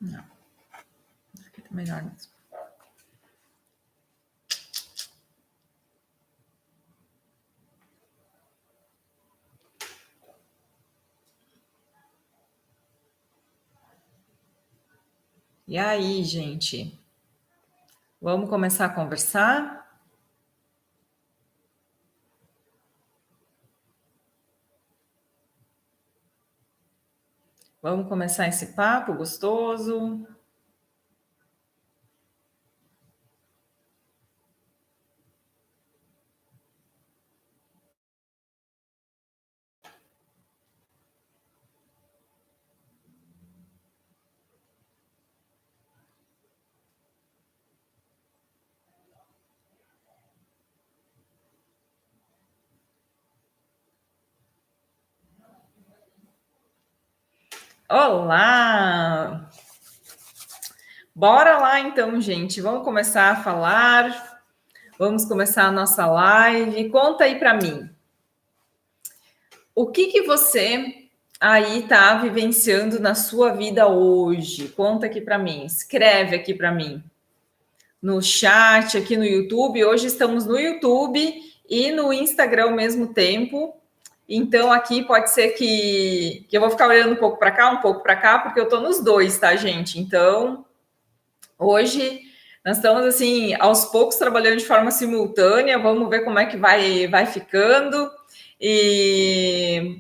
Não. Aqui tá melhor mesmo. E aí, gente? Vamos começar a conversar? Vamos começar esse papo gostoso? Olá! Bora lá então, gente. Vamos começar a falar. Vamos começar a nossa live. Conta aí para mim. O que você aí tá vivenciando na sua vida hoje? Conta aqui para mim. Escreve aqui para mim. No chat, aqui no YouTube. Hoje estamos no YouTube e no Instagram ao mesmo tempo. Então, aqui pode ser que eu vou ficar olhando um pouco para cá, um pouco para cá, porque eu estou nos dois, tá, gente? Então, hoje nós estamos, assim, aos poucos trabalhando de forma simultânea. Vamos ver como é que vai ficando. E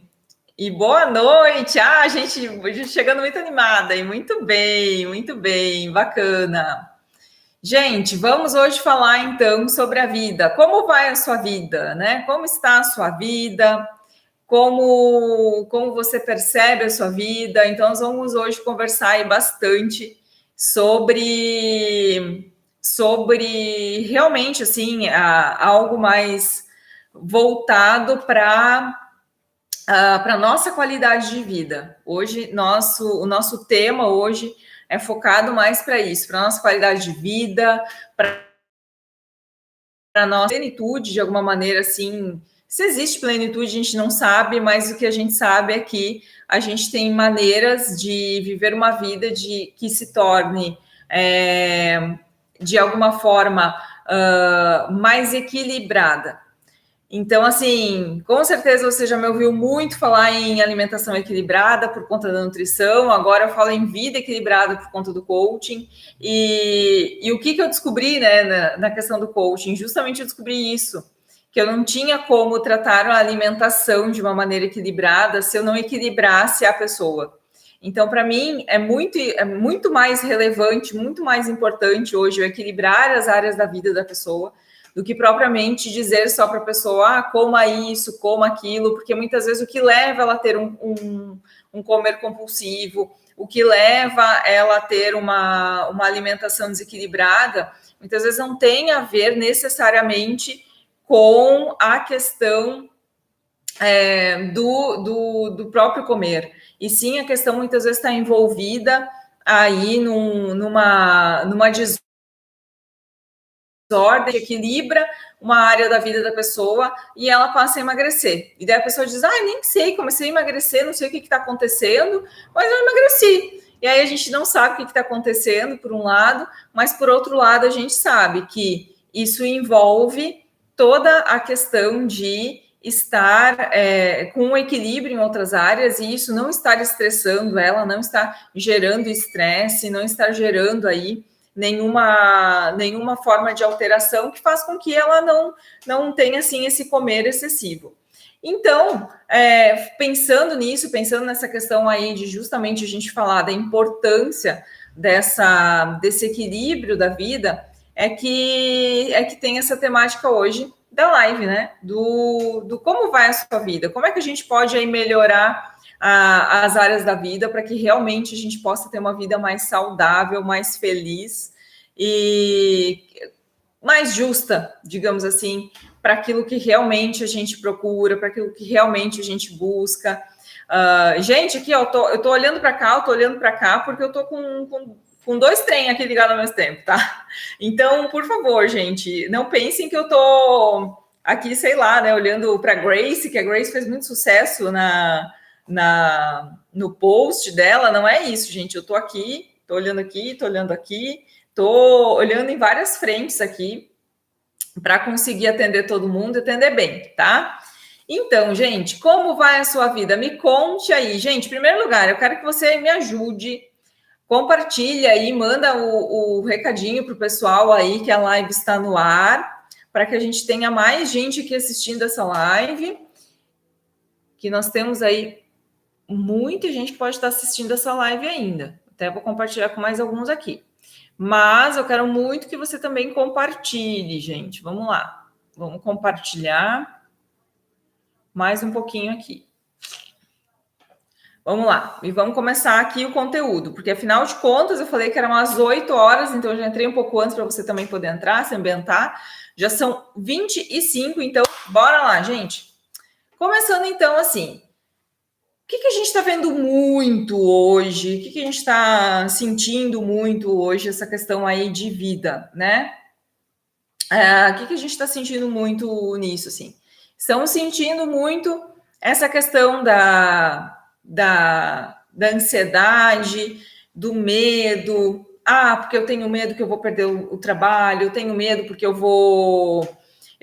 boa noite! Ah, gente chegando muito animada e muito bem, bacana. Gente, vamos hoje falar então sobre a vida. Como vai a sua vida, né? Como está a sua vida? Como você percebe a sua vida? Então, nós vamos hoje conversar aí bastante sobre realmente assim algo mais voltado para a nossa qualidade de vida. Hoje, o nosso tema hoje é focado mais para isso, para a nossa qualidade de vida, para a nossa plenitude, de alguma maneira, assim. Se existe plenitude, a gente não sabe, mas o que a gente sabe é que a gente tem maneiras de viver uma vida que se torne, de alguma forma, mais equilibrada. Então, assim, com certeza você já me ouviu muito falar em alimentação equilibrada por conta da nutrição, agora eu falo em vida equilibrada por conta do coaching. E o que eu descobri, né, na questão do coaching? Justamente eu descobri isso, que eu não tinha como tratar a alimentação de uma maneira equilibrada se eu não equilibrasse a pessoa. Então, para mim, é muito mais relevante, muito mais importante hoje eu equilibrar as áreas da vida da pessoa do que propriamente dizer só para a pessoa, coma isso, coma aquilo, porque muitas vezes o que leva ela a ter um comer compulsivo, o que leva ela a ter uma alimentação desequilibrada, muitas vezes não tem a ver necessariamente com a questão do próprio comer, e sim a questão muitas vezes está envolvida aí numa desordem, que equilibra uma área da vida da pessoa e ela passa a emagrecer. E daí a pessoa diz, nem sei, comecei a emagrecer, não sei o que está acontecendo, mas eu emagreci. E aí a gente não sabe o que está acontecendo, por um lado, mas por outro lado a gente sabe que isso envolve toda a questão de estar com um equilíbrio em outras áreas e isso não estar estressando ela, não estar gerando estresse, não estar gerando aí nenhuma forma de alteração que faz com que ela não tenha assim esse comer excessivo. Então, pensando nisso, pensando nessa questão aí de justamente a gente falar da importância desse equilíbrio da vida, é que tem essa temática hoje da live, né? Do como vai a sua vida, como é que a gente pode aí melhorar as áreas da vida para que realmente a gente possa ter uma vida mais saudável, mais feliz e mais justa, digamos assim, para aquilo que realmente a gente procura, para aquilo que realmente a gente busca. Gente, aqui eu tô olhando para cá, eu tô olhando para cá, porque eu tô com dois trem aqui ligados ao mesmo tempo, tá? Então, por favor, gente, não pensem que eu tô aqui, sei lá, né, olhando para Grace, que a Grace fez muito sucesso no post dela. Não é isso, gente. Eu tô aqui Tô olhando aqui, tô olhando em várias frentes aqui para conseguir atender todo mundo e atender bem, tá? Então, gente, como vai a sua vida? Me conte aí. Gente, em primeiro lugar, eu quero que você me ajude. Compartilha aí, manda o recadinho para o pessoal aí que a live está no ar, para que a gente tenha mais gente aqui assistindo essa live. Que nós temos aí muita gente que pode estar assistindo essa live ainda. Até vou compartilhar com mais alguns aqui. Mas eu quero muito que você também compartilhe, gente. Vamos lá. Vamos compartilhar mais um pouquinho aqui. Vamos lá. E vamos começar aqui o conteúdo, porque afinal de contas eu falei que eram às 8 horas, então eu já entrei um pouco antes para você também poder entrar, se ambientar. Já são 25, então bora lá, gente. Começando então assim. O que a gente está vendo muito hoje? O que a gente está sentindo muito hoje, essa questão aí de vida, né? O que a gente está sentindo muito nisso, assim? Estamos sentindo muito essa questão da ansiedade, do medo. Porque eu tenho medo que eu vou perder o trabalho, eu tenho medo porque eu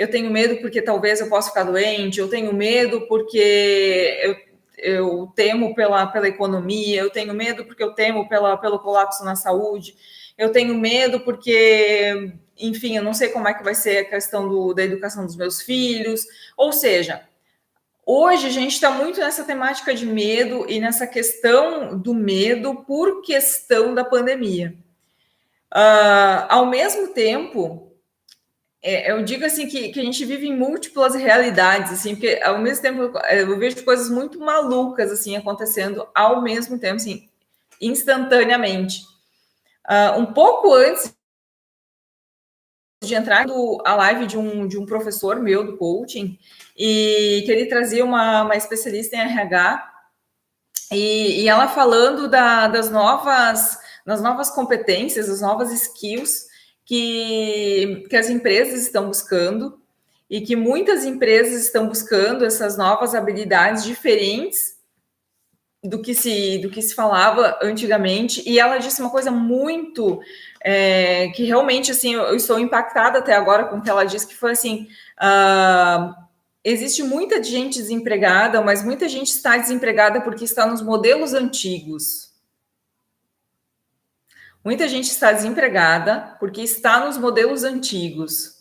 tenho medo porque talvez eu possa ficar doente, eu tenho medo porque eu temo pela economia, eu tenho medo porque eu temo pelo colapso na saúde, eu tenho medo porque, enfim, eu não sei como é que vai ser a questão da educação dos meus filhos. Ou seja, hoje a gente está muito nessa temática de medo e nessa questão do medo por questão da pandemia. Ao mesmo tempo, eu digo assim que a gente vive em múltiplas realidades, assim, porque ao mesmo tempo eu vejo coisas muito malucas assim acontecendo ao mesmo tempo, assim, instantaneamente. Um pouco antes de entrar a live de um professor meu do coaching, e que ele trazia uma especialista em RH, e ela falando das novas competências, das novas skills que as empresas estão buscando, e que muitas empresas estão buscando essas novas habilidades diferentes do que se falava antigamente. E ela disse uma coisa muito que realmente assim eu estou impactada até agora com o que ela disse, que foi assim: existe muita gente desempregada, mas muita gente está desempregada porque está nos modelos antigos. Muita gente está desempregada porque está nos modelos antigos.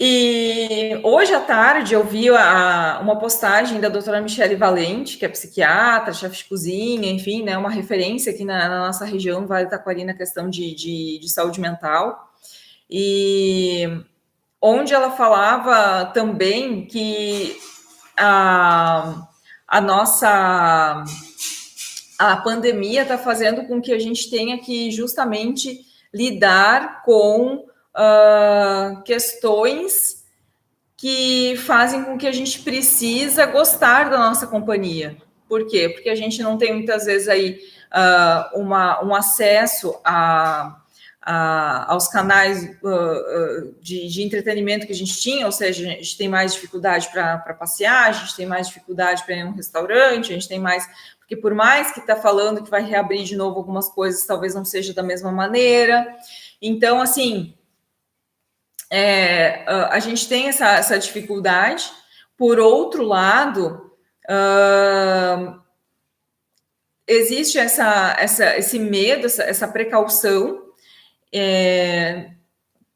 E hoje à tarde eu vi uma postagem da doutora Michele Valente, que é psiquiatra, chefe de cozinha, enfim, né, uma referência aqui na nossa região, Vale do Taquari, na questão de saúde mental, e onde ela falava também que a pandemia está fazendo com que a gente tenha que justamente lidar com questões que fazem com que a gente precisa gostar da nossa companhia. Por quê? Porque a gente não tem muitas vezes aí um acesso aos canais de entretenimento que a gente tinha, ou seja, a gente tem mais dificuldade para passear, a gente tem mais dificuldade para ir a um restaurante, a gente tem mais... Porque por mais que está falando que vai reabrir de novo algumas coisas, talvez não seja da mesma maneira. Então, assim, a gente tem essa dificuldade. Por outro lado, existe esse medo, essa precaução.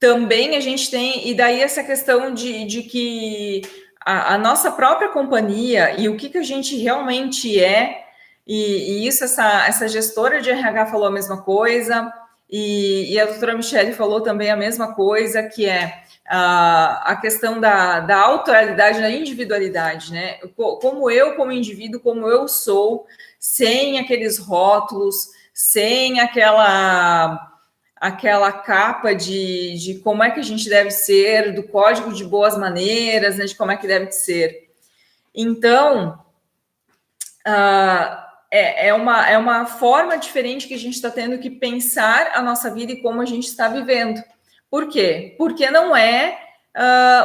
Também a gente tem, e daí essa questão de que a nossa própria companhia e o que a gente realmente é, e isso essa gestora de RH falou a mesma coisa, e a doutora Michele falou também a mesma coisa, que é a questão da autoralidade, da individualidade, né? Como indivíduo, como eu sou, sem aqueles rótulos, sem aquela capa de como é que a gente deve ser, do código de boas maneiras, né, de como é que deve ser. Então, é uma forma diferente que a gente está tendo que pensar a nossa vida e como a gente está vivendo. Por quê? Porque não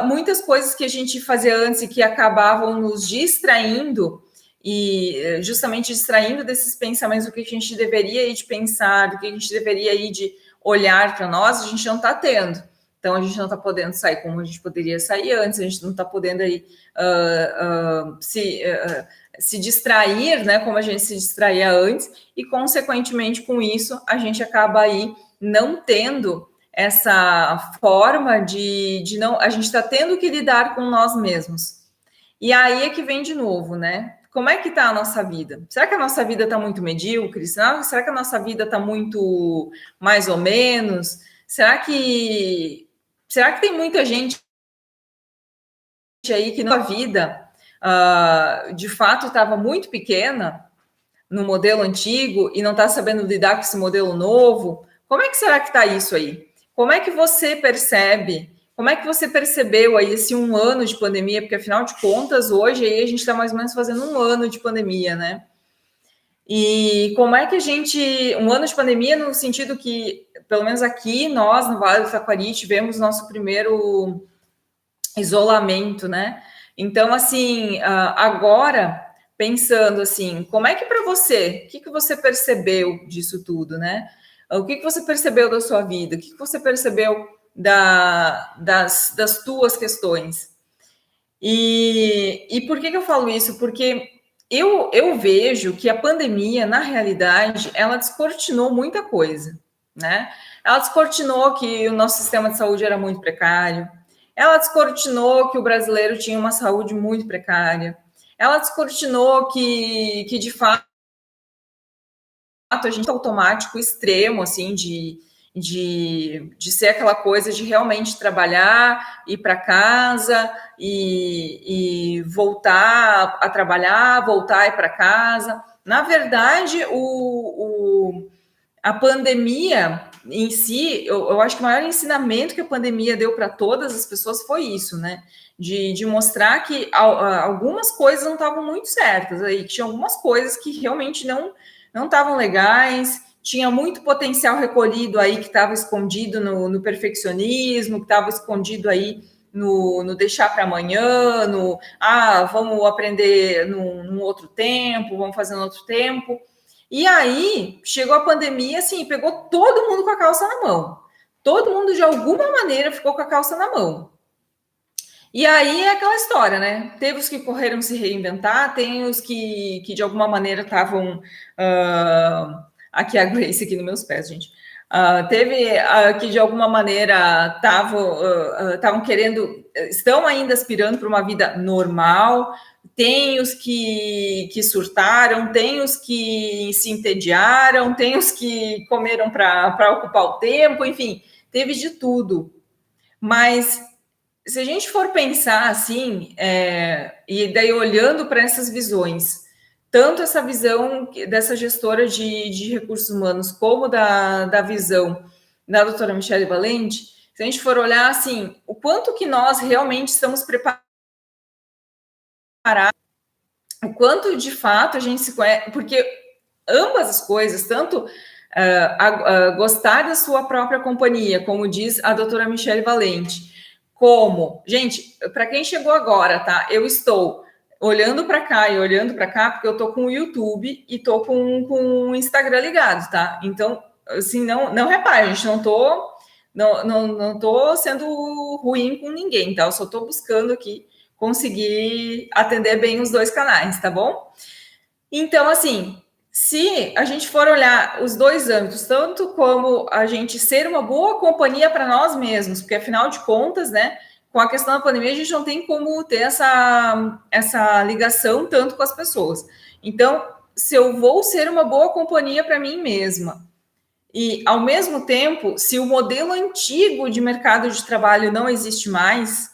muitas coisas que a gente fazia antes e que acabavam nos distraindo, e justamente distraindo desses pensamentos do que a gente deveria ir de pensar, do que a gente deveria ir de olhar para nós, a gente não está tendo. Então, a gente não está podendo sair como a gente poderia sair antes, a gente não está podendo aí, se distrair, né, como a gente se distraía antes, e, consequentemente, com isso, a gente acaba aí não tendo essa forma de não... A gente está tendo que lidar com nós mesmos. E aí é que vem de novo, né? Como é que está a nossa vida? Será que a nossa vida está muito medíocre? Será que a nossa vida está muito mais ou menos? Será que tem muita gente aí que na vida, de fato, estava muito pequena no modelo antigo e não está sabendo lidar com esse modelo novo? Como é que será que está isso aí? Como é que você percebe? Como é que você percebeu aí esse 1 ano de pandemia? Porque, afinal de contas, hoje aí a gente está mais ou menos fazendo 1 ano de pandemia, né? E como é que a gente... 1 ano de pandemia no sentido que, pelo menos aqui, nós, no Vale do Taquari, tivemos nosso primeiro isolamento, né? Então, assim, agora, pensando assim, como é que para você, o que você percebeu disso tudo, né? O que você percebeu da sua vida? O que você percebeu das tuas questões? E por que eu falo isso? Porque eu vejo que a pandemia, na realidade, ela descortinou muita coisa, né? Ela descortinou que o nosso sistema de saúde era muito precário, ela descortinou que o brasileiro tinha uma saúde muito precária, ela descortinou que de fato, a gente é automático extremo, assim, de ser aquela coisa de realmente trabalhar, ir para casa e voltar a trabalhar, voltar a ir para casa. Na verdade, a pandemia em si, eu acho que o maior ensinamento que a pandemia deu para todas as pessoas foi isso, né? De mostrar que algumas coisas não estavam muito certas, aí, que tinha algumas coisas que realmente não estavam legais, tinha muito potencial recolhido aí que estava escondido no perfeccionismo, que estava escondido aí no deixar para amanhã, vamos aprender num outro tempo, vamos fazer no outro tempo. E aí, chegou a pandemia, assim, pegou todo mundo com a calça na mão. Todo mundo, de alguma maneira, ficou com a calça na mão. E aí é aquela história, né? Teve os que correram se reinventar, tem os que de alguma maneira estavam... aqui a Grace aqui nos meus pés, gente. Teve que de alguma maneira estavam querendo, estão ainda aspirando para uma vida normal, tem os que surtaram, tem os que se entediaram, tem os que comeram para ocupar o tempo, enfim, teve de tudo. Mas se a gente for pensar assim, e daí olhando para essas visões, tanto essa visão dessa gestora de recursos humanos, como da visão da doutora Michele Valente, se a gente for olhar assim, o quanto que nós realmente estamos preparados, o quanto de fato a gente se conhece, porque ambas as coisas, tanto gostar da sua própria companhia, como diz a doutora Michele Valente, como, gente, para quem chegou agora, tá? Eu estou olhando para cá e olhando para cá, porque eu tô com o YouTube e tô com o Instagram ligado, tá? Então, assim, não repare, gente, não tô sendo ruim com ninguém, tá? Eu só tô buscando aqui conseguir atender bem os dois canais, tá bom? Então, assim, se a gente for olhar os dois âmbitos, tanto como a gente ser uma boa companhia para nós mesmos, porque afinal de contas, né, com a questão da pandemia, a gente não tem como ter essa ligação tanto com as pessoas. Então, se eu vou ser uma boa companhia para mim mesma, e ao mesmo tempo, se o modelo antigo de mercado de trabalho não existe mais,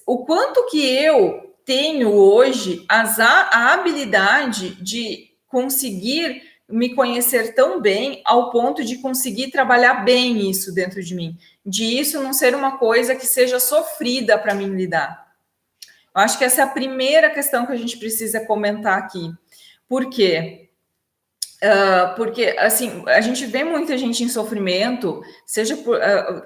o quanto que eu tenho hoje a habilidade de conseguir me conhecer tão bem ao ponto de conseguir trabalhar bem isso dentro de mim, de isso não ser uma coisa que seja sofrida para mim lidar. Eu acho que essa é a primeira questão que a gente precisa comentar aqui. Por quê? Porque, assim, a gente vê muita gente em sofrimento, seja por,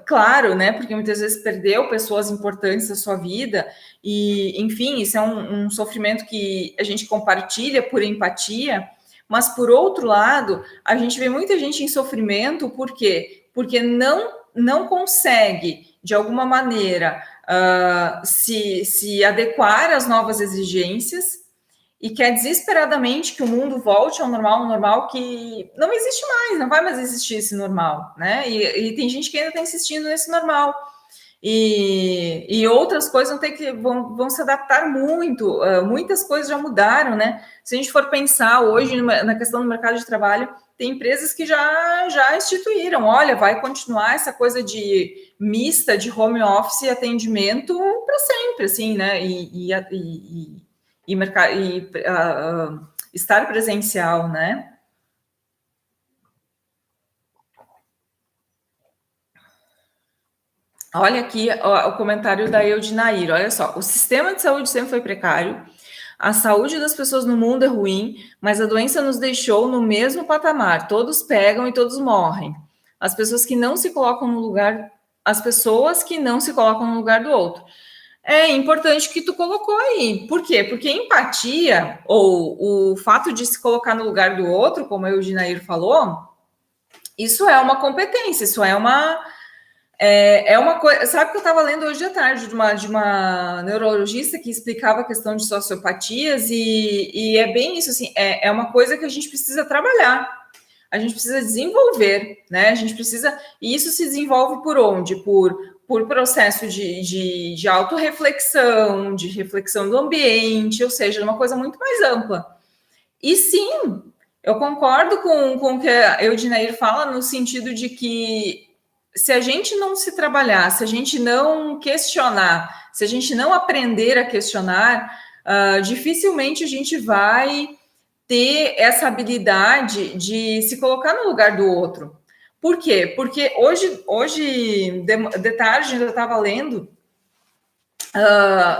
claro, né, porque muitas vezes perdeu pessoas importantes da sua vida, e, enfim, isso é um sofrimento que a gente compartilha por empatia, mas, por outro lado, a gente vê muita gente em sofrimento, por quê? Porque não consegue, de alguma maneira, se adequar às novas exigências, e quer desesperadamente que o mundo volte ao normal, um normal que não existe mais, não vai mais existir esse normal, né? E tem gente que ainda está insistindo nesse normal. E outras coisas vão se adaptar muito, muitas coisas já mudaram, né? Se a gente for pensar hoje na questão do mercado de trabalho, tem empresas que já instituíram, olha, vai continuar essa coisa de mista de home office e atendimento para sempre, assim, né? Estar presencial, né? Olha aqui o comentário da Eudinair. Olha só, o sistema de saúde sempre foi precário, a saúde das pessoas no mundo é ruim, mas a doença nos deixou no mesmo patamar. Todos pegam e todos morrem. As pessoas que não se colocam no lugar, as pessoas que não se colocam no lugar do outro. É importante que tu colocou aí. Por quê? Porque empatia, ou o fato de se colocar no lugar do outro, como a Eudinair falou, isso é uma competência, isso é uma coisa. Sabe que eu estava lendo hoje à tarde de uma neurologista que explicava a questão de sociopatias, e é bem isso, assim, é uma coisa que a gente precisa trabalhar, a gente precisa desenvolver, né? A gente precisa. E isso se desenvolve por onde? Por processo de autorreflexão, de reflexão do ambiente, ou seja, uma coisa muito mais ampla. E sim, eu concordo com o que a Eudinair fala, no sentido de que se a gente não se trabalhar, se a gente não questionar, se a gente não aprender a questionar, dificilmente a gente vai ter essa habilidade de se colocar no lugar do outro. Por quê? Porque hoje de tarde, eu estava lendo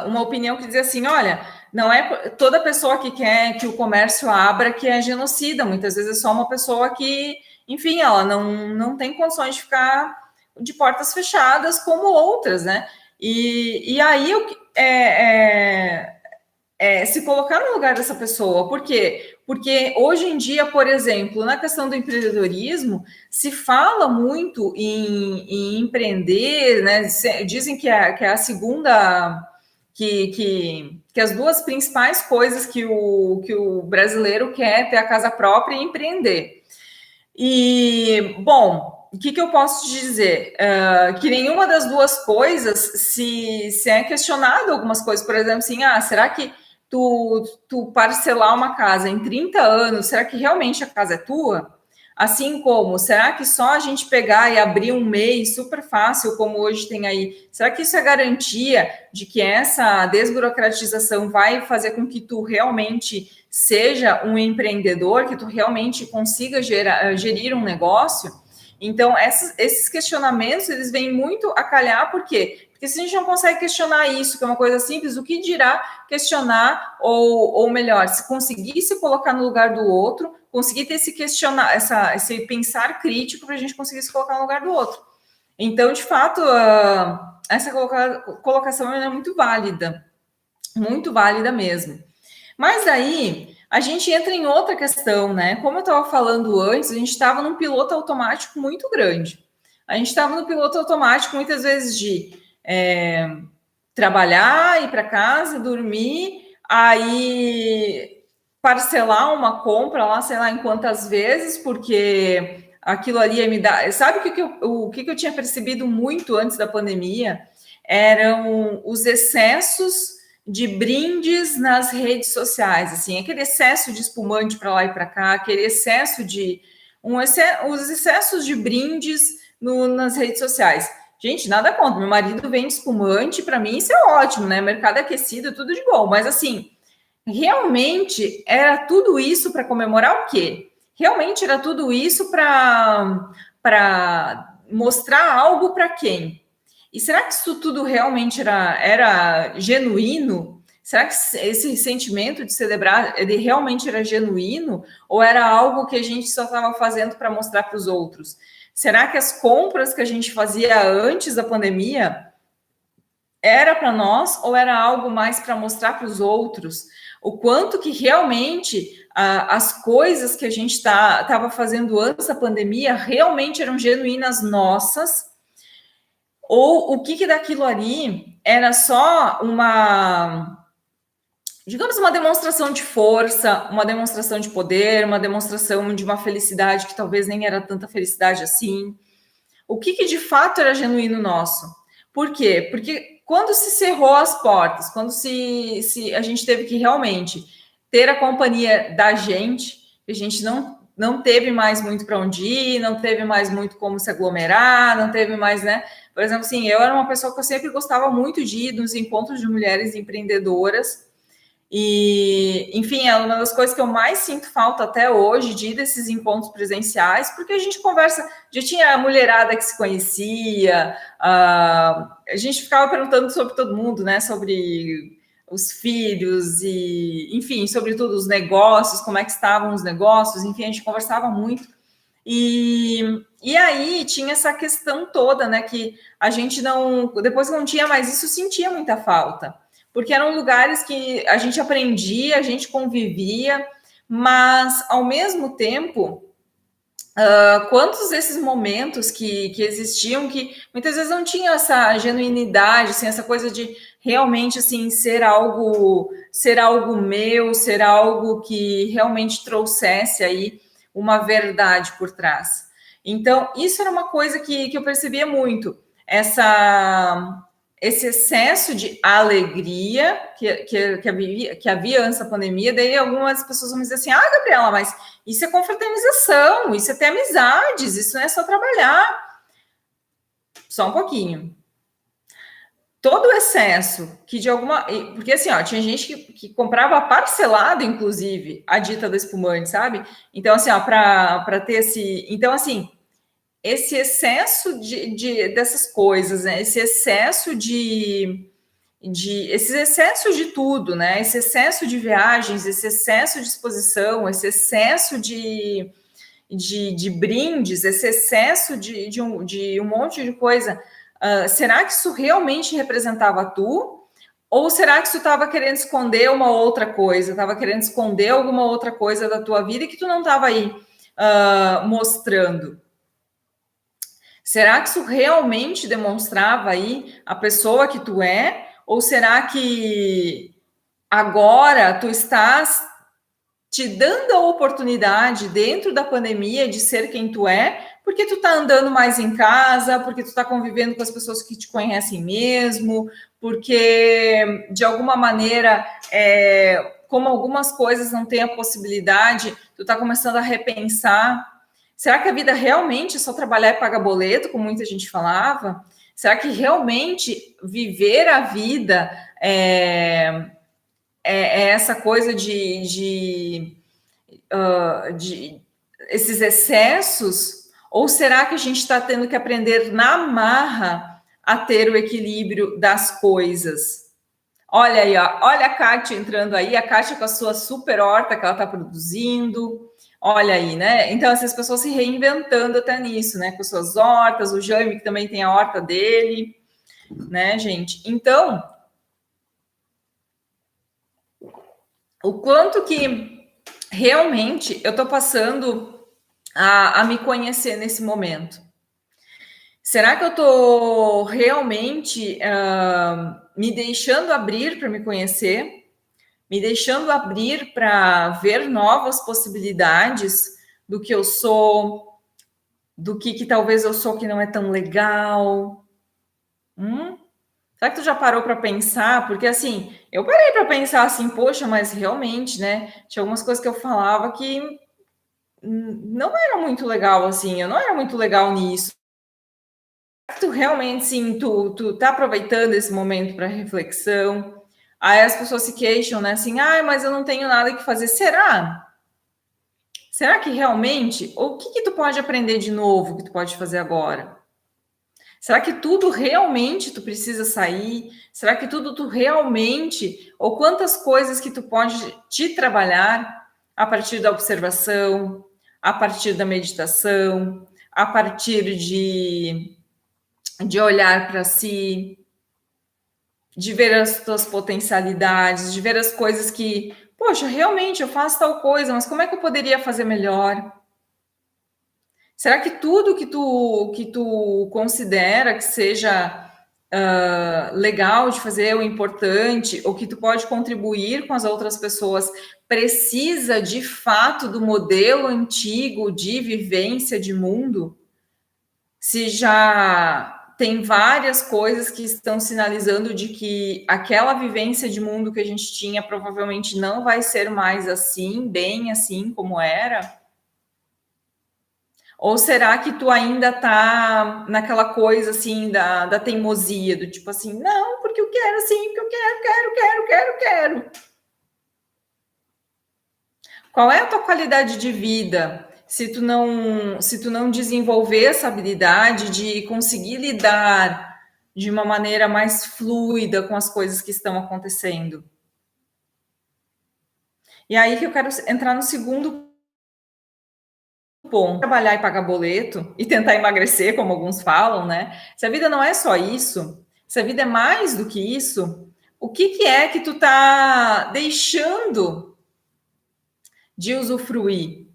uma opinião que dizia assim: olha, não é toda pessoa que quer que o comércio abra que é genocida, muitas vezes é só uma pessoa que, enfim, ela não tem condições de ficar de portas fechadas como outras, né? E aí se colocar no lugar dessa pessoa. Por quê? Porque hoje em dia, por exemplo, na questão do empreendedorismo, se fala muito em empreender, né? Dizem que é a segunda, que as duas principais coisas que o brasileiro quer é ter a casa própria e empreender. E, bom, o que eu posso te dizer? Que nenhuma das duas coisas se é questionado algumas coisas. Por exemplo, assim, será que tu parcelar uma casa em 30 anos, será que realmente a casa é tua? Assim como, será que só a gente pegar e abrir um MEI super fácil, como hoje tem aí, será que isso é garantia de que essa desburocratização vai fazer com que tu realmente seja um empreendedor, que tu realmente consiga gerir um negócio? Então, esses questionamentos, eles vêm muito a calhar, por quê? Porque se a gente não consegue questionar isso, que é uma coisa simples, o que dirá questionar, ou melhor, se conseguir se colocar no lugar do outro, conseguir ter esse questionar, esse pensar crítico para a gente conseguir se colocar no lugar do outro. Então, de fato, essa colocação é muito válida mesmo. Mas aí a gente entra em outra questão, né? Como eu estava falando antes, a gente estava num piloto automático muito grande. A gente estava no piloto automático muitas vezes de trabalhar, ir para casa, dormir, aí parcelar uma compra lá, sei lá em quantas vezes, porque aquilo ali ia me dar. Sabe o que eu tinha percebido muito antes da pandemia? Eram os excessos de brindes nas redes sociais, assim, aquele excesso de espumante para lá e para cá, aquele excesso de os excessos de brindes nas redes sociais. Gente, nada contra. Meu marido vende espumante, para mim isso é ótimo, né? Mercado aquecido, tudo de bom. Mas assim, realmente era tudo isso para comemorar o quê? Realmente era tudo isso para mostrar algo para quem? E será que isso tudo realmente era genuíno? Será que esse sentimento de celebrar, ele realmente era genuíno? Ou era algo que a gente só estava fazendo para mostrar para os outros? Será que as compras que a gente fazia antes da pandemia era para nós ou era algo mais para mostrar para os outros? O quanto que realmente as coisas que a gente estava fazendo antes da pandemia realmente eram genuínas nossas, ou o que daquilo ali era só digamos, uma demonstração de força, uma demonstração de poder, uma demonstração de uma felicidade que talvez nem era tanta felicidade assim. O que de fato era genuíno nosso? Por quê? Porque quando se cerrou as portas, quando a gente teve que realmente ter a companhia da gente, a gente não teve mais muito para onde ir, não teve mais muito como se aglomerar, não teve mais, né? Por exemplo, assim, eu era uma pessoa que eu sempre gostava muito de ir nos encontros de mulheres empreendedoras, e, enfim, é uma das coisas que eu mais sinto falta até hoje, de ir desses encontros presenciais, porque a gente conversa, já tinha a mulherada que se conhecia, a gente ficava perguntando sobre todo mundo, né, sobre os filhos e, enfim, sobretudo os negócios, como é que estavam os negócios, enfim, a gente conversava muito. E aí tinha essa questão toda, né, que a gente depois que não tinha mais isso, sentia muita falta, porque eram lugares que a gente aprendia, a gente convivia, mas ao mesmo tempo, quantos desses momentos que existiam, que muitas vezes não tinha essa genuinidade, assim, essa coisa de realmente assim ser algo meu, ser algo que realmente trouxesse aí uma verdade por trás. Então, isso era uma coisa que eu percebia muito, esse excesso de alegria que havia antes da pandemia. Daí algumas pessoas vão dizer assim, Gabriela, mas isso é confraternização, isso é ter amizades, isso não é só trabalhar. Só um pouquinho. Todo o excesso que de alguma... Porque assim, tinha gente que comprava parcelado, inclusive, a dita do espumante, sabe? Então, assim, para ter esse... Então, assim, esse excesso dessas coisas, né? Esse excesso esses excessos de tudo, né? Esse excesso de viagens, esse excesso de exposição, esse excesso de brindes, esse excesso de um monte de coisa. Será que isso realmente representava tu? Ou será que isso estava querendo esconder uma outra coisa? Estava querendo esconder alguma outra coisa da tua vida que tu não estava aí mostrando? Será que isso realmente demonstrava aí a pessoa que tu é? Ou será que agora tu estás te dando a oportunidade dentro da pandemia de ser quem tu é, porque tu tá andando mais em casa, porque tu tá convivendo com as pessoas que te conhecem mesmo, porque de alguma maneira, como algumas coisas não têm a possibilidade, tu tá começando a repensar. Será que a vida realmente é só trabalhar e pagar boleto, como muita gente falava? Será que realmente viver a vida é essa coisa de esses excessos? Ou será que a gente está tendo que aprender na marra a ter o equilíbrio das coisas? Olha aí, olha a Kátia entrando aí, a Kátia com a sua super horta que ela está produzindo. Olha aí, né? Então, essas pessoas se reinventando até nisso, né? Com suas hortas, o Jaime, que também tem a horta dele, né, gente? Então, o quanto que realmente eu estou passando a me conhecer nesse momento. Será que eu estou realmente me deixando abrir para me conhecer? Me deixando abrir para ver novas possibilidades do que eu sou, do que talvez eu sou que não é tão legal? Será que tu já parou para pensar? Porque assim, eu parei para pensar assim, poxa, mas realmente, né? Tinha algumas coisas que eu falava que não era muito legal, assim, eu não era muito legal nisso. Tu realmente, sim, tu tá aproveitando esse momento para reflexão? Aí as pessoas se queixam, né? Assim, mas eu não tenho nada que fazer. Será? Será que realmente? Ou o que tu pode aprender de novo que tu pode fazer agora? Será que tudo realmente tu precisa sair? Será que tudo tu realmente, ou quantas coisas que tu pode te trabalhar a partir da observação, a partir da meditação, a partir de olhar para si, de ver as tuas potencialidades, de ver as coisas que, poxa, realmente eu faço tal coisa, mas como é que eu poderia fazer melhor? Será que tudo que tu considera que seja legal de fazer, ou importante, ou que tu pode contribuir com as outras pessoas, precisa de fato do modelo antigo de vivência de mundo? Se já tem várias coisas que estão sinalizando de que aquela vivência de mundo que a gente tinha provavelmente não vai ser mais assim, bem assim como era? Ou será que tu ainda tá naquela coisa assim da teimosia, do tipo assim, não, porque eu quero assim, porque eu quero. Qual é a tua qualidade de vida se tu não desenvolver essa habilidade de conseguir lidar de uma maneira mais fluida com as coisas que estão acontecendo? E aí que eu quero entrar no segundo ponto, trabalhar e pagar boleto e tentar emagrecer, como alguns falam, né? Se a vida não é só isso, se a vida é mais do que isso, o que é que tu tá deixando de usufruir?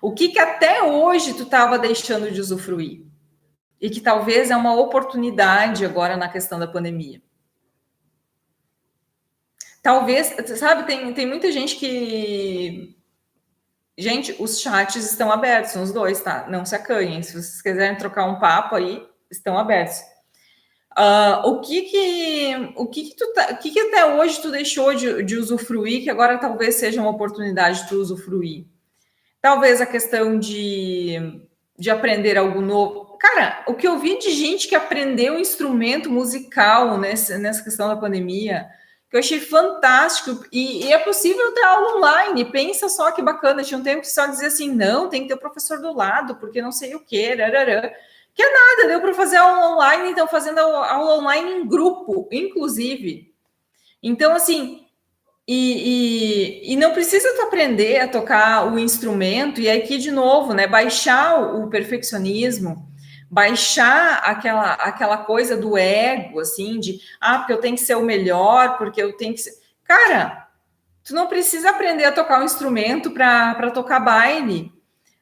O que até hoje tu estava deixando de usufruir? E que talvez é uma oportunidade agora na questão da pandemia. Talvez, sabe, tem muita gente que. Gente, os chats estão abertos, os dois, tá? Não se acanhem. Se vocês quiserem trocar um papo aí, estão abertos. O que até hoje tu deixou de usufruir, que agora talvez seja uma oportunidade de tu usufruir? Talvez a questão de aprender algo novo. Cara, o que eu vi de gente que aprendeu um instrumento musical nessa questão da pandemia, que eu achei fantástico, e é possível ter aula online. Pensa só que bacana, tinha um tempo que só dizia assim, não, tem que ter o professor do lado, porque não sei o que, que é nada, deu para fazer aula online, então fazendo aula online em grupo, inclusive. Então, assim, e não precisa tu aprender a tocar o instrumento, e aqui de novo, né? Baixar o perfeccionismo, baixar aquela coisa do ego, assim, de porque eu tenho que ser o melhor, porque eu tenho que ser. Cara, tu não precisa aprender a tocar um instrumento para tocar baile,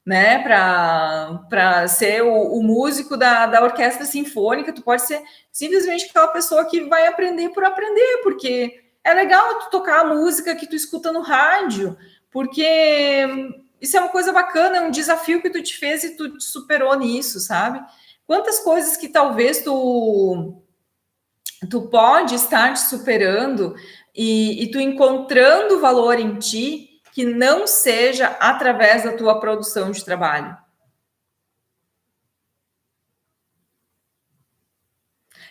né? Para ser o músico da orquestra sinfônica, tu pode ser simplesmente aquela pessoa que vai aprender por aprender, porque é legal tu tocar a música que tu escuta no rádio, porque isso é uma coisa bacana, é um desafio que tu te fez e tu te superou nisso, sabe? Quantas coisas que talvez tu pode estar te superando e tu encontrando valor em ti, que não seja através da tua produção de trabalho.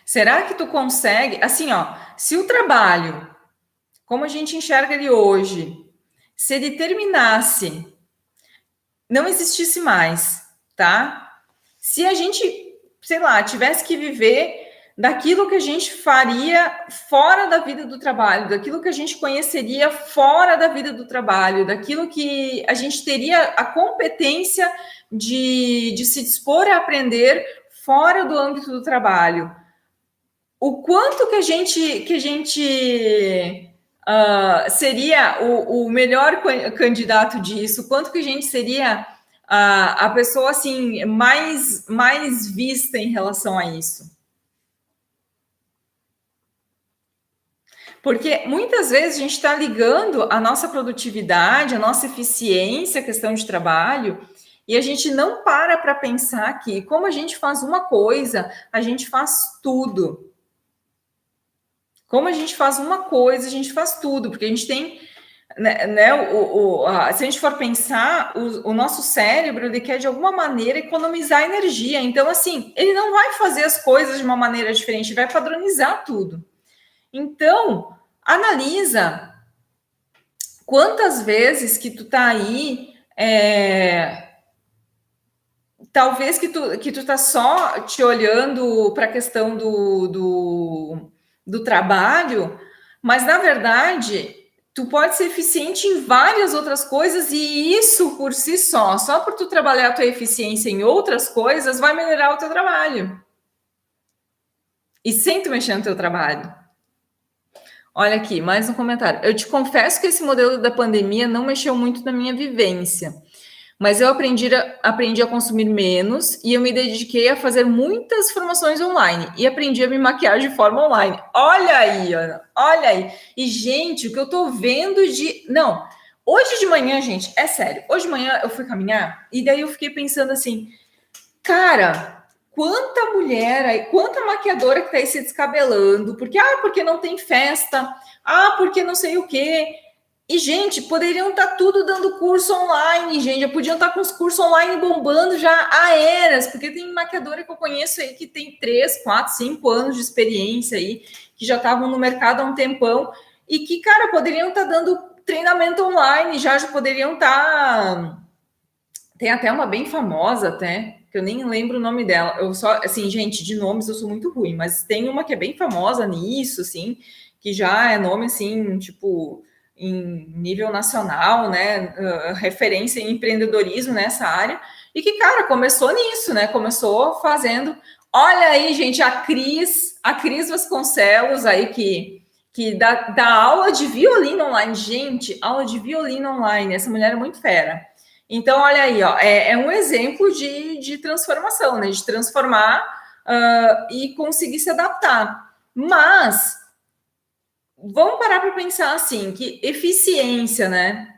Será que tu consegue, assim, ó, se o trabalho, como a gente enxerga ele hoje, se ele terminasse, não existisse mais, tá? Se a gente, sei lá, tivesse que viver daquilo que a gente faria fora da vida do trabalho, daquilo que a gente conheceria fora da vida do trabalho, daquilo que a gente teria a competência de se dispor a aprender fora do âmbito do trabalho. O quanto que a gente seria o melhor candidato disso, quanto que a gente seria a pessoa assim mais vista em relação a isso. Porque muitas vezes a gente está ligando a nossa produtividade, a nossa eficiência, a questão de trabalho, e a gente não para pensar que, como a gente faz uma coisa, a gente faz tudo. Como a gente faz uma coisa, a gente faz tudo, porque a gente tem, né, se a gente for pensar, o nosso cérebro, ele quer de alguma maneira economizar energia. Então, assim, ele não vai fazer as coisas de uma maneira diferente, vai padronizar tudo. Então, analisa quantas vezes que tu tá aí talvez que tu tá só te olhando para a questão do trabalho, mas na verdade tu pode ser eficiente em várias outras coisas e isso por si só por tu trabalhar a tua eficiência em outras coisas, vai melhorar o teu trabalho. E sem tu mexer no teu trabalho. Olha aqui, mais um comentário. Eu te confesso que esse modelo da pandemia não mexeu muito na minha vivência, mas eu aprendi a consumir menos e eu me dediquei a fazer muitas formações online e aprendi a me maquiar de forma online. Olha aí, Ana, olha aí. E, gente, o que eu tô vendo de... Não, hoje de manhã, gente, é sério. Hoje de manhã eu fui caminhar e daí eu fiquei pensando assim, cara, quanta mulher aí, quanta maquiadora que tá aí se descabelando, porque não tem festa, porque não sei o quê. E, gente, poderiam estar tudo dando curso online, gente. Já podiam estar com os cursos online bombando já há eras, porque tem maquiadora que eu conheço aí que tem 3, 4, 5 anos de experiência aí, que já estavam no mercado há um tempão, e que, cara, poderiam estar dando treinamento online, já poderiam estar... Tem até uma bem famosa, até, que eu nem lembro o nome dela. Eu só, assim, gente, de nomes eu sou muito ruim, mas tem uma que é bem famosa nisso, assim, que já é nome, assim, tipo, em nível nacional, né? Referência em empreendedorismo nessa área. E que, cara, começou nisso, né? Começou fazendo. Olha aí, gente, a Cris Vasconcelos aí que dá aula de violino online. Gente, aula de violino online. Essa mulher é muito fera. Então, olha aí, ó, é um exemplo de transformação, né? De transformar e conseguir se adaptar. Mas vamos parar para pensar assim, que eficiência, né?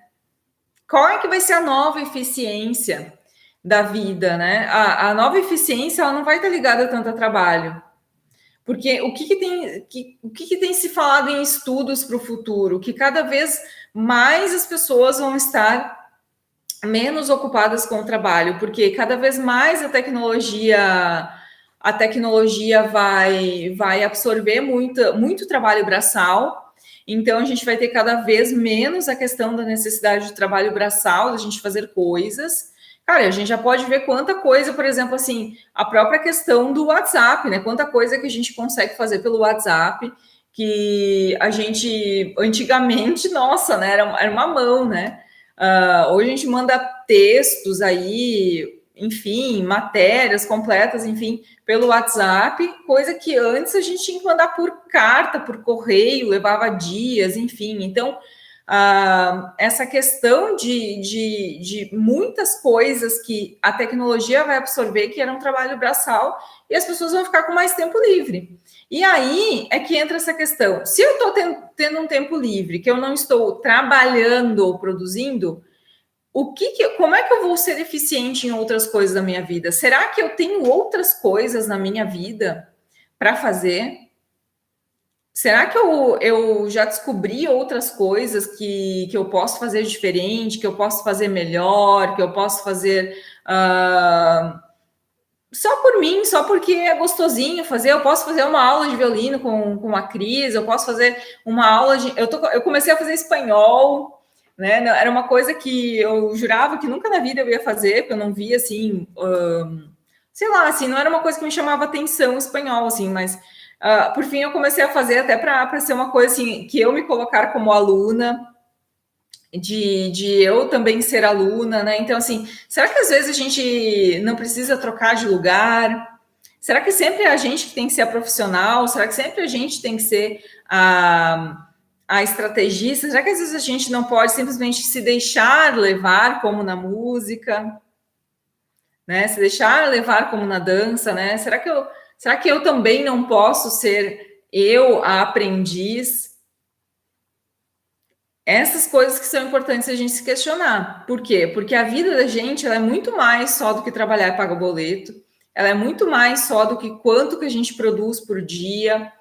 Qual é que vai ser a nova eficiência da vida, né? A nova eficiência ela não vai estar ligada tanto a trabalho. Porque o que tem se falado em estudos para o futuro? Que cada vez mais as pessoas vão estar menos ocupadas com o trabalho, porque cada vez mais a tecnologia vai absorver muito trabalho braçal, então a gente vai ter cada vez menos a questão da necessidade de trabalho braçal, da gente fazer coisas. Cara, a gente já pode ver quanta coisa, por exemplo, assim, a própria questão do WhatsApp, né? Quanta coisa que a gente consegue fazer pelo WhatsApp, que a gente, antigamente, nossa, né? Era uma mão, né? Hoje a gente manda textos aí, enfim, matérias completas, enfim, pelo WhatsApp, coisa que antes a gente tinha que mandar por carta, por correio, levava dias, enfim. Então, essa questão de muitas coisas que a tecnologia vai absorver, que era um trabalho braçal, e as pessoas vão ficar com mais tempo livre. E aí é que entra essa questão. Se eu estou tendo um tempo livre, que eu não estou trabalhando ou produzindo, como é que eu vou ser eficiente em outras coisas da minha vida? Será que eu tenho outras coisas na minha vida para fazer? Será que eu já descobri outras coisas que eu posso fazer diferente, que eu posso fazer melhor, que eu posso fazer só por mim, só porque é gostosinho fazer? Eu posso fazer uma aula de violino com a Cris, eu posso fazer uma aula de... Eu comecei a fazer espanhol, né? Era uma coisa que eu jurava que nunca na vida eu ia fazer, porque eu não via, assim... sei lá, assim, não era uma coisa que me chamava atenção espanhol, assim, mas... por fim, eu comecei a fazer até para ser uma coisa assim, que eu me colocar como aluna, de eu também ser aluna, né? Então, assim, será que às vezes a gente não precisa trocar de lugar? Será que sempre é a gente que tem que ser a profissional? Será que sempre a gente tem que ser a estrategista? Será que às vezes a gente não pode simplesmente se deixar levar, como na música, né? Se deixar levar como na dança, né? Será que eu também não posso ser eu a aprendiz? Essas coisas que são importantes a gente se questionar. Por quê? Porque a vida da gente ela é muito mais só do que trabalhar e pagar boleto. Ela é muito mais só do que quanto que a gente produz por dia,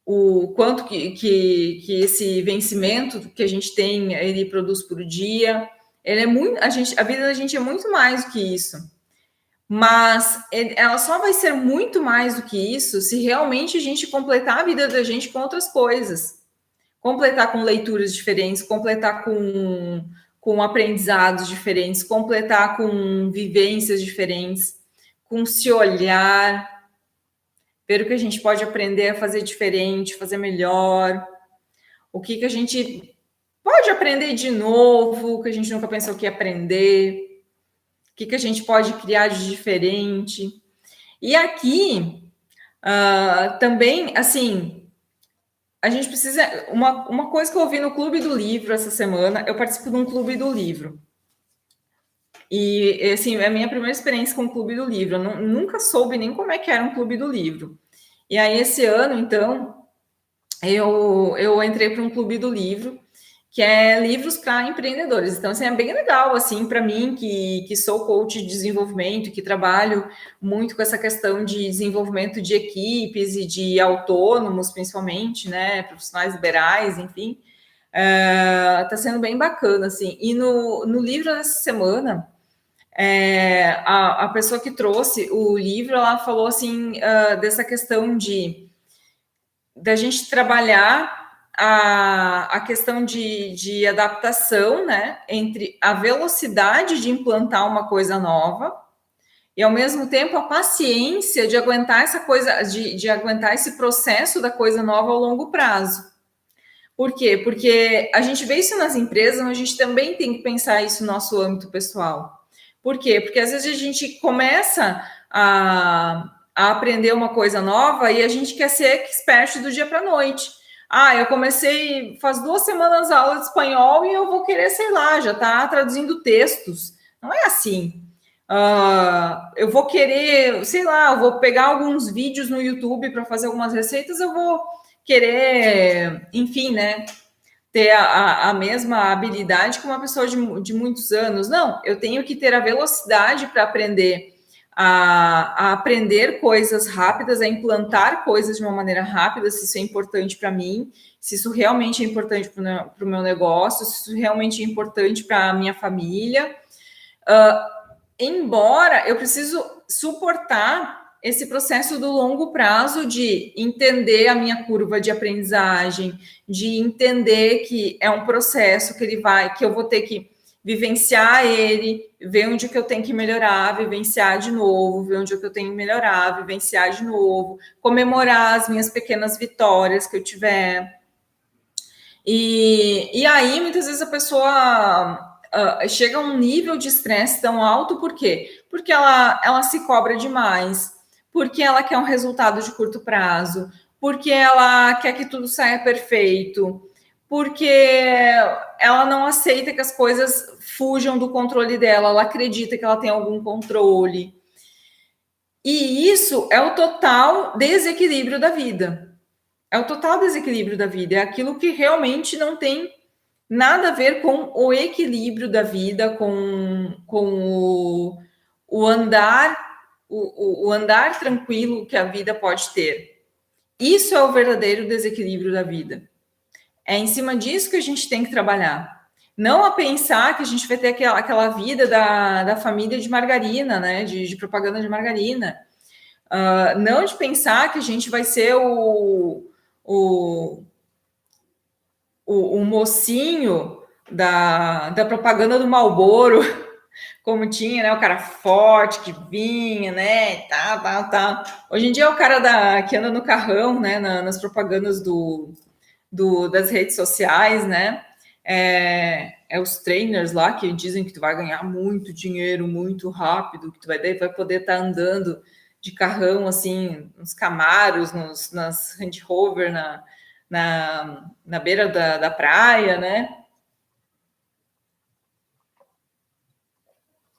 o quanto que esse vencimento que a gente tem, ele produz por dia. Ele é muito, a vida da gente é muito mais do que isso. Mas ela só vai ser muito mais do que isso se realmente a gente completar a vida da gente com outras coisas. Completar com leituras diferentes, completar com aprendizados diferentes, completar com vivências diferentes, com se olhar, ver o que a gente pode aprender a fazer diferente, fazer melhor, o que a gente pode aprender de novo, que a gente nunca pensou que ia aprender, o que a gente pode criar de diferente. E aqui, também, assim, a gente precisa... Uma coisa que eu ouvi no Clube do Livro essa semana, eu participo de um Clube do Livro. E, assim, é a minha primeira experiência com o Clube do Livro. Eu nunca soube nem como é que era um Clube do Livro. E aí, esse ano, então, eu entrei para um Clube do Livro, que é livros para empreendedores. Então, assim, é bem legal, assim, para mim, que sou coach de desenvolvimento, que trabalho muito com essa questão de desenvolvimento de equipes e de autônomos, principalmente, né, profissionais liberais, enfim. Tá sendo bem bacana, assim. E no livro dessa semana, a pessoa que trouxe o livro, ela falou, assim, dessa questão da gente trabalhar a questão de adaptação, né, entre a velocidade de implantar uma coisa nova e, ao mesmo tempo, a paciência de aguentar essa coisa, de aguentar esse processo da coisa nova ao longo prazo. Por quê? Porque a gente vê isso nas empresas, mas a gente também tem que pensar isso no nosso âmbito pessoal. Por quê? Porque às vezes a gente começa a aprender uma coisa nova e a gente quer ser expert do dia para a noite. Eu comecei faz 2 semanas a aula de espanhol e eu vou querer, sei lá, já tá traduzindo textos. Não é assim. Eu vou querer, sei lá, eu vou pegar alguns vídeos no YouTube para fazer algumas receitas, eu vou querer, enfim, né, ter a mesma habilidade que uma pessoa de muitos anos. Não, eu tenho que ter a velocidade para aprender a aprender coisas rápidas, a implantar coisas de uma maneira rápida, se isso é importante para mim, se isso realmente é importante para o meu negócio, se isso realmente é importante para a minha família. Embora eu preciso suportar esse processo do longo prazo de entender a minha curva de aprendizagem, de entender que é um processo que eu vou ter que vivenciar ele, ver onde que eu tenho que melhorar, vivenciar de novo, ver onde que eu tenho que melhorar, vivenciar de novo, comemorar as minhas pequenas vitórias que eu tiver. E aí, muitas vezes, a pessoa chega a um nível de estresse tão alto, por quê? Porque ela se cobra demais, porque ela quer um resultado de curto prazo, porque ela quer que tudo saia perfeito, porque ela não aceita que as coisas fujam do controle dela, ela acredita que ela tem algum controle. E isso é o total desequilíbrio da vida. É o total desequilíbrio da vida, é aquilo que realmente não tem nada a ver com o equilíbrio da vida, com o andar, o andar tranquilo que a vida pode ter. Isso é o verdadeiro desequilíbrio da vida. É em cima disso que a gente tem que trabalhar. Não a pensar que a gente vai ter aquela vida da família de margarina, né? De propaganda de margarina. Não de pensar que a gente vai ser o mocinho da propaganda do Marlboro, como tinha, né? O cara forte que vinha, né? Tá. Hoje em dia é o cara que anda no carrão, né? Nas propagandas das redes sociais, né? É os trainers lá que dizem que tu vai ganhar muito dinheiro muito rápido, que tu vai poder estar andando de carrão, assim, nos Camaros, nas Range Rover, na beira da praia, né?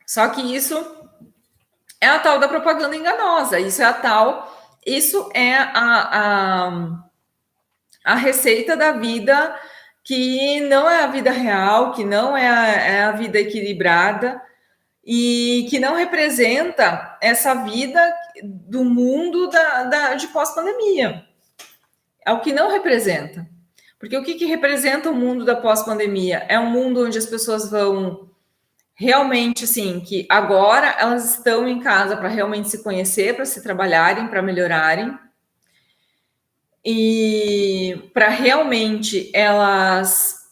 Só que isso é a tal da propaganda enganosa, isso é a receita da vida que não é a vida real, que não é a vida equilibrada e que não representa essa vida do mundo de pós-pandemia. É o que não representa. Porque o que representa o mundo da pós-pandemia? É um mundo onde as pessoas vão realmente, assim, que agora elas estão em casa para realmente se conhecer, para se trabalharem, para melhorarem. E para realmente elas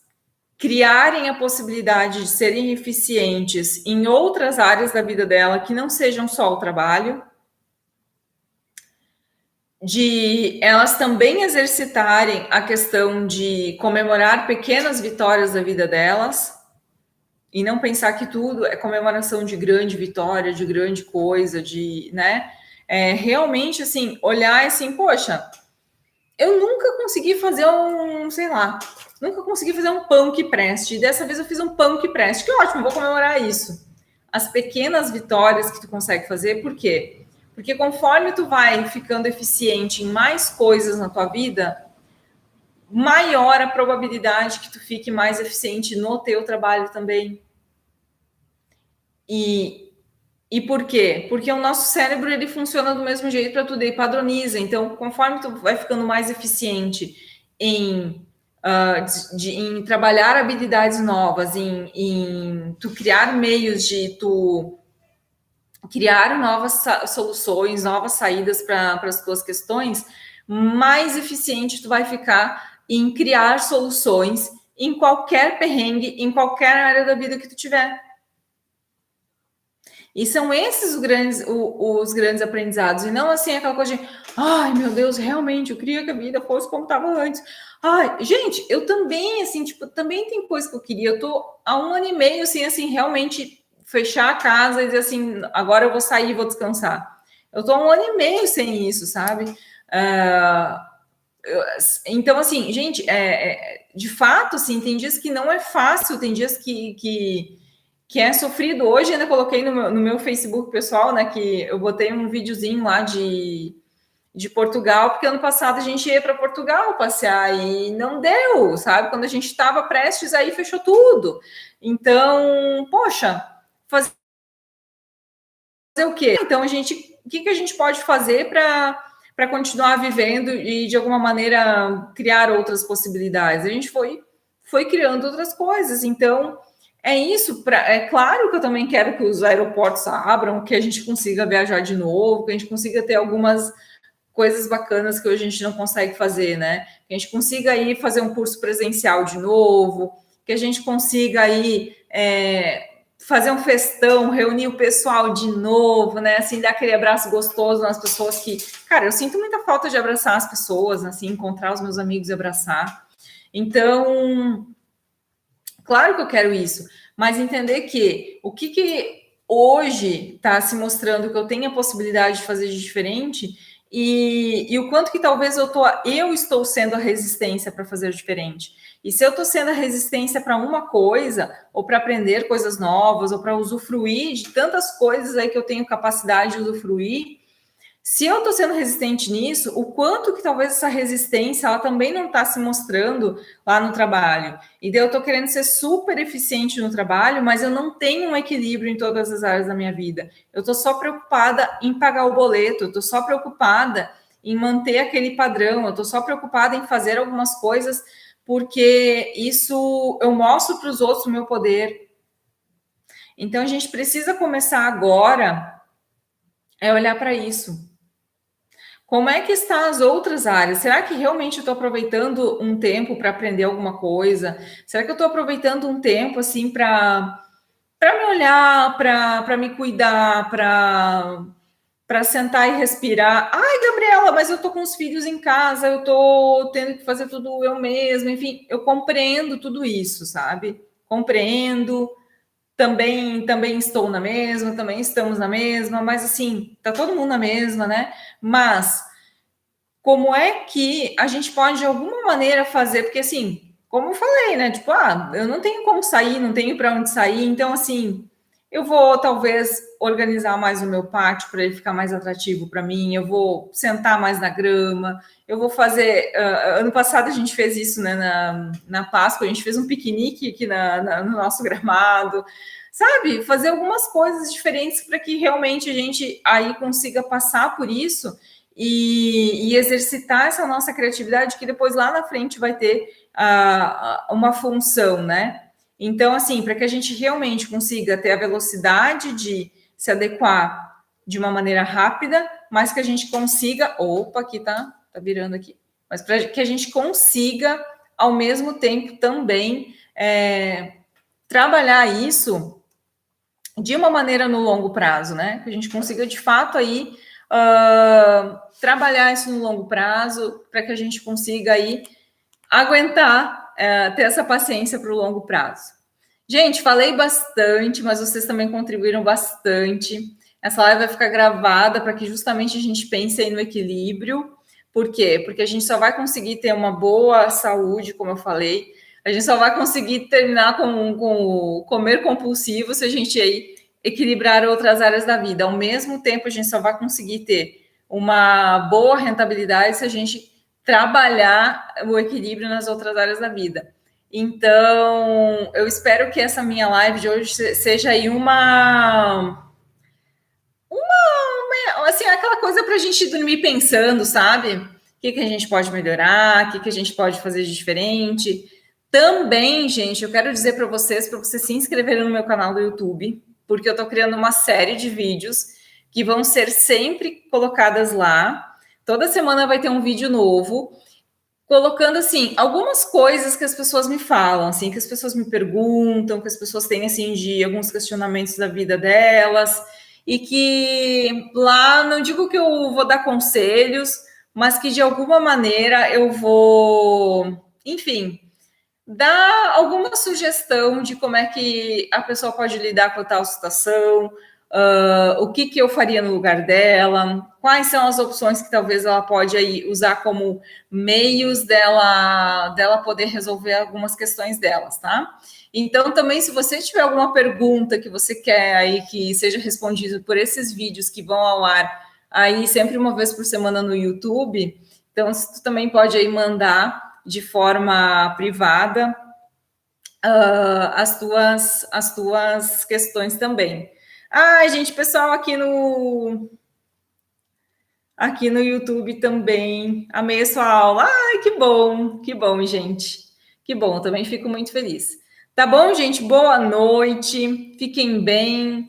criarem a possibilidade de serem eficientes em outras áreas da vida dela que não sejam só o trabalho, de elas também exercitarem a questão de comemorar pequenas vitórias da vida delas e não pensar que tudo é comemoração de grande vitória, de grande coisa, de, né? Realmente, assim, olhar assim, poxa, eu nunca consegui fazer sei lá, nunca consegui fazer um pão que preste. E dessa vez eu fiz um pão que preste. Que ótimo, vou comemorar isso. As pequenas vitórias que tu consegue fazer, por quê? Porque conforme tu vai ficando eficiente em mais coisas na tua vida, maior a probabilidade que tu fique mais eficiente no teu trabalho também. E por quê? Porque o nosso cérebro ele funciona do mesmo jeito para tudo e padroniza. Então, conforme tu vai ficando mais eficiente em em trabalhar habilidades novas, em tu criar meios de tu criar novas soluções, novas saídas para as tuas questões, mais eficiente tu vai ficar em criar soluções em qualquer perrengue, em qualquer área da vida que tu tiver. E são esses os grandes aprendizados, e não assim aquela coisa de, ai meu Deus, realmente, eu queria que a vida fosse como estava antes. Ai, gente, eu também, assim, tipo, também tem coisa que eu queria. Eu tô há 1 ano e meio, assim, realmente fechar a casa e dizer assim, agora eu vou sair e vou descansar. Eu tô há 1 ano e meio sem isso, sabe? Então, assim, gente, de fato, assim, tem dias que não é fácil, tem dias que é sofrido. Hoje ainda coloquei no meu Facebook pessoal, né, que eu botei um videozinho lá de Portugal, porque ano passado a gente ia para Portugal passear e não deu, sabe? Quando a gente estava prestes, aí fechou tudo. Então, poxa, fazer o quê? Então, o que a gente pode fazer para continuar vivendo e, de alguma maneira, criar outras possibilidades? A gente foi criando outras coisas. Então, é isso. É claro que eu também quero que os aeroportos abram, que a gente consiga viajar de novo, que a gente consiga ter algumas coisas bacanas que hoje a gente não consegue fazer, né? Que a gente consiga ir fazer um curso presencial de novo, que a gente consiga ir fazer um festão, reunir o pessoal de novo, né? Assim, dar aquele abraço gostoso nas pessoas que... Cara, eu sinto muita falta de abraçar as pessoas, assim, encontrar os meus amigos e abraçar. Então, claro que eu quero isso, mas entender que o que hoje está se mostrando que eu tenho a possibilidade de fazer de diferente e o quanto que talvez eu estou sendo a resistência para fazer diferente. E se eu estou sendo a resistência para uma coisa, ou para aprender coisas novas, ou para usufruir de tantas coisas aí que eu tenho capacidade de usufruir, se eu estou sendo resistente nisso, o quanto que talvez essa resistência ela também não está se mostrando lá no trabalho. E daí eu estou querendo ser super eficiente no trabalho, mas eu não tenho um equilíbrio em todas as áreas da minha vida. Eu estou só preocupada em pagar o boleto, eu estou só preocupada em manter aquele padrão, eu estou só preocupada em fazer algumas coisas, porque isso eu mostro para os outros o meu poder. Então a gente precisa começar agora olhar para isso. Como é que estão as outras áreas? Será que realmente eu estou aproveitando um tempo para aprender alguma coisa? Será que eu estou aproveitando um tempo assim para me olhar, para me cuidar, para sentar e respirar? Ai, Gabriela, mas eu estou com os filhos em casa, eu estou tendo que fazer tudo eu mesma. Enfim, eu compreendo tudo isso, sabe? Compreendo. Também estou na mesma, também estamos na mesma, mas assim, tá todo mundo na mesma, né? Mas como é que a gente pode, de alguma maneira, fazer? Porque, assim, como eu falei, né? Tipo, eu não tenho como sair, não tenho para onde sair, então, assim, eu vou talvez organizar mais o meu pátio para ele ficar mais atrativo para mim, eu vou sentar mais na grama, eu vou fazer. Ano passado a gente fez isso, né? Na Páscoa, a gente fez um piquenique aqui no nosso gramado, sabe? Fazer algumas coisas diferentes para que realmente a gente aí consiga passar por isso e exercitar essa nossa criatividade, que depois lá na frente vai ter uma função, né? Então, assim, para que a gente realmente consiga ter a velocidade de se adequar de uma maneira rápida, mas que a gente consiga. Opa, aqui tá virando aqui. Mas para que a gente consiga, ao mesmo tempo, também trabalhar isso de uma maneira no longo prazo, né? Que a gente consiga, de fato, aí trabalhar isso no longo prazo para que a gente consiga aí aguentar, ter essa paciência para o longo prazo. Gente, falei bastante, mas vocês também contribuíram bastante. Essa live vai ficar gravada para que justamente a gente pense aí no equilíbrio. Por quê? Porque a gente só vai conseguir ter uma boa saúde, como eu falei. A gente só vai conseguir terminar com o comer compulsivo se a gente aí equilibrar outras áreas da vida. Ao mesmo tempo, a gente só vai conseguir ter uma boa rentabilidade se a gente trabalhar o equilíbrio nas outras áreas da vida. Então, eu espero que essa minha live de hoje seja aí assim, aquela coisa para a gente dormir pensando, sabe? O que a gente pode melhorar, o que a gente pode fazer de diferente. Também, gente, eu quero dizer para vocês se inscreverem no meu canal do YouTube, porque eu estou criando uma série de vídeos que vão ser sempre colocadas lá. Toda semana vai ter um vídeo novo, colocando, assim, algumas coisas que as pessoas me falam, assim, que as pessoas me perguntam, que as pessoas têm, assim, de alguns questionamentos da vida delas, e que lá, não digo que eu vou dar conselhos, mas que de alguma maneira eu vou, enfim, dar alguma sugestão de como é que a pessoa pode lidar com tal situação, o que eu faria no lugar dela, quais são as opções que talvez ela pode aí usar como meios dela poder resolver algumas questões delas, tá? Então, também, se você tiver alguma pergunta que você quer aí que seja respondida por esses vídeos que vão ao ar aí sempre uma vez por semana no YouTube, então tu também pode aí mandar de forma privada as tuas questões também. Ai, gente, pessoal aqui no YouTube também. Amei a sua aula. Ai, que bom, gente. Que bom, também fico muito feliz. Tá bom, gente? Boa noite. Fiquem bem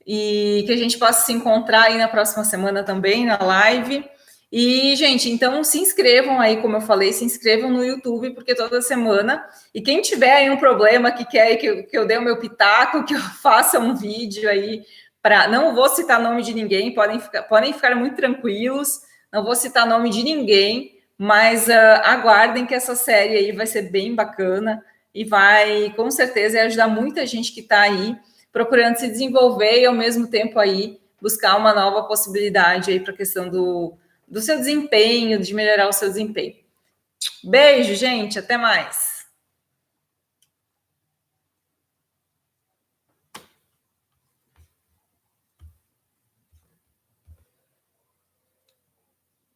e que a gente possa se encontrar aí na próxima semana também na live. E, gente, então se inscrevam aí, como eu falei, se inscrevam no YouTube, porque toda semana. E quem tiver aí um problema que quer que eu dê o meu pitaco, que eu faça um vídeo aí, não vou citar nome de ninguém, podem ficar muito tranquilos, não vou citar nome de ninguém, mas aguardem que essa série aí vai ser bem bacana e vai, com certeza, ajudar muita gente que está aí procurando se desenvolver e, ao mesmo tempo, aí buscar uma nova possibilidade aí para a questão do seu desempenho, de melhorar o seu desempenho. Beijo, gente, até mais.